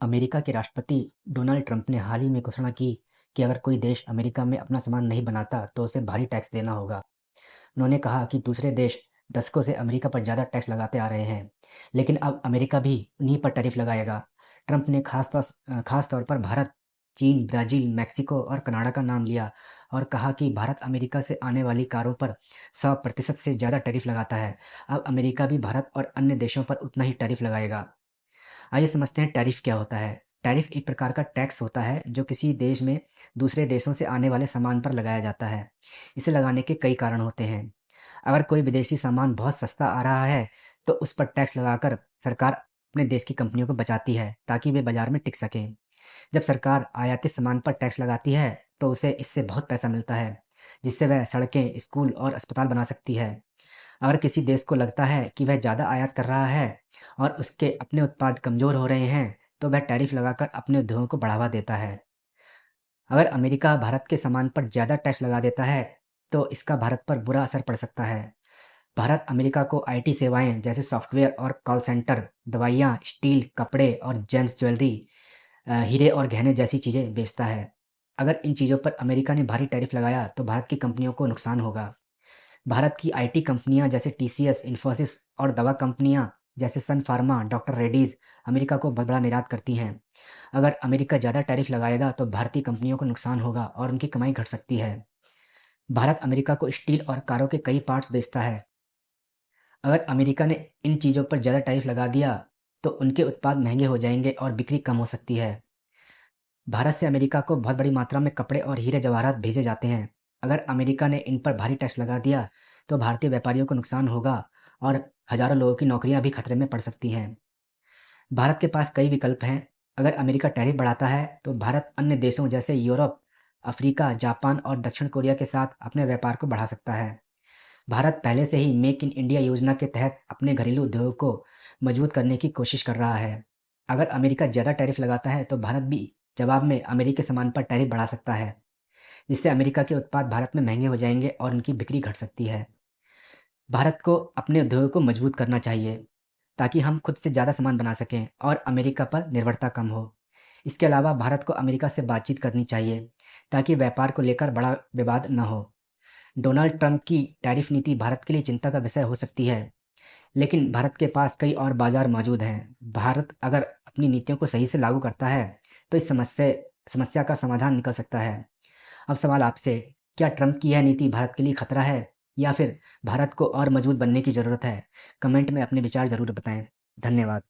America के राष्ट्रपति Donald Trump ने हाल ही में घोषणा की कि अगर कोई देश अमेरिका में अपना सामान नहीं बनाता तो उसे भारी टैक्स देना होगा। उन्होंने कहा कि दूसरे देश दशकों से अमेरिका पर ज़्यादा टैक्स लगाते आ रहे हैं, लेकिन अब अमेरिका भी उन्हीं पर टैरिफ लगाएगा। ट्रंप ने खास तौर पर भारत, चीन, ब्राज़ील, मेक्सिको और कनाडा का नाम लिया और कहा कि भारत अमेरिका से आने वाली कारों पर 100% से ज़्यादा टैरिफ लगाता है। अब अमेरिका भी भारत और अन्य देशों पर उतना ही टैरिफ लगाएगा। आइए समझते हैं टैरिफ क्या होता है। टैरिफ एक प्रकार का टैक्स होता है जो किसी देश में दूसरे देशों से आने वाले सामान पर लगाया जाता है। इसे लगाने के कई कारण होते हैं। अगर कोई विदेशी सामान बहुत सस्ता आ रहा है तो उस पर टैक्स लगाकर सरकार अपने देश की कंपनियों को बचाती है ताकि वे बाजार में टिक सकें। जब सरकार आयातित सामान पर टैक्स लगाती है तो उसे इससे बहुत पैसा मिलता है, जिससे वह सड़कें, स्कूल और अस्पताल बना सकती है। अगर किसी देश को लगता है कि वह ज़्यादा आयात कर रहा है और उसके अपने उत्पाद कमज़ोर हो रहे हैं, तो वह टैरिफ लगाकर अपने उद्योगों को बढ़ावा देता है। अगर अमेरिका भारत के सामान पर ज़्यादा टैक्स लगा देता है, तो इसका भारत पर बुरा असर पड़ सकता है। भारत अमेरिका को आईटी सेवाएं जैसे सॉफ्टवेयर और कॉल सेंटर, दवाइयाँ, स्टील, कपड़े और जेम्स ज्वेलरी, हीरे और गहने जैसी चीज़ें बेचता है। अगर इन चीज़ों पर अमेरिका ने भारी टैरिफ लगाया, तो भारत की कंपनियों को नुकसान होगा। भारत की आईटी कंपनियां जैसे टीसीएस, इन्फोसिस और दवा कंपनियां जैसे सन फार्मा, डॉक्टर रेड्डीज अमेरिका को बहुत बड़ा निर्यात करती हैं। अगर अमेरिका ज़्यादा टैरिफ लगाएगा तो भारतीय कंपनियों को नुकसान होगा और उनकी कमाई घट सकती है। भारत अमेरिका को स्टील और कारों के कई पार्ट्स बेचता है। अगर अमेरिका ने इन चीज़ों पर ज़्यादा टैरिफ लगा दिया तो उनके उत्पाद महंगे हो जाएंगे और बिक्री कम हो सकती है। भारत से अमेरिका को बहुत बड़ी मात्रा में कपड़े और हीरे जवाहरात भेजे जाते हैं। अगर अमेरिका ने इन पर भारी टैक्स लगा दिया तो भारतीय व्यापारियों को नुकसान होगा और हजारों लोगों की नौकरियां भी खतरे में पड़ सकती हैं। भारत के पास कई विकल्प हैं। अगर अमेरिका टैरिफ बढ़ाता है तो भारत अन्य देशों जैसे यूरोप, अफ्रीका, जापान और दक्षिण कोरिया के साथ अपने व्यापार को बढ़ा सकता है। भारत पहले से ही मेक इन इंडिया योजना के तहत अपने घरेलू उद्योग को मजबूत करने की कोशिश कर रहा है। अगर अमेरिका ज़्यादा टैरिफ लगाता है तो भारत भी जवाब में अमेरिकी सामान पर टैरिफ बढ़ा सकता है, जिससे अमेरिका के उत्पाद भारत में महंगे हो जाएंगे और उनकी बिक्री घट सकती है। भारत को अपने उद्योगों को मजबूत करना चाहिए ताकि हम खुद से ज़्यादा सामान बना सकें और अमेरिका पर निर्भरता कम हो। इसके अलावा भारत को अमेरिका से बातचीत करनी चाहिए ताकि व्यापार को लेकर बड़ा विवाद न हो। डोनाल्ड ट्रंप की टैरिफ नीति भारत के लिए चिंता का विषय हो सकती है, लेकिन भारत के पास कई और बाजार मौजूद हैं। भारत अगर अपनी नीतियों को सही से लागू करता है तो इस समस्या का समाधान निकल सकता है। अब सवाल आपसे, क्या ट्रंप की यह नीति भारत के लिए खतरा है या फिर भारत को और मजबूत बनने की ज़रूरत है? कमेंट में अपने विचार ज़रूर बताएं। धन्यवाद।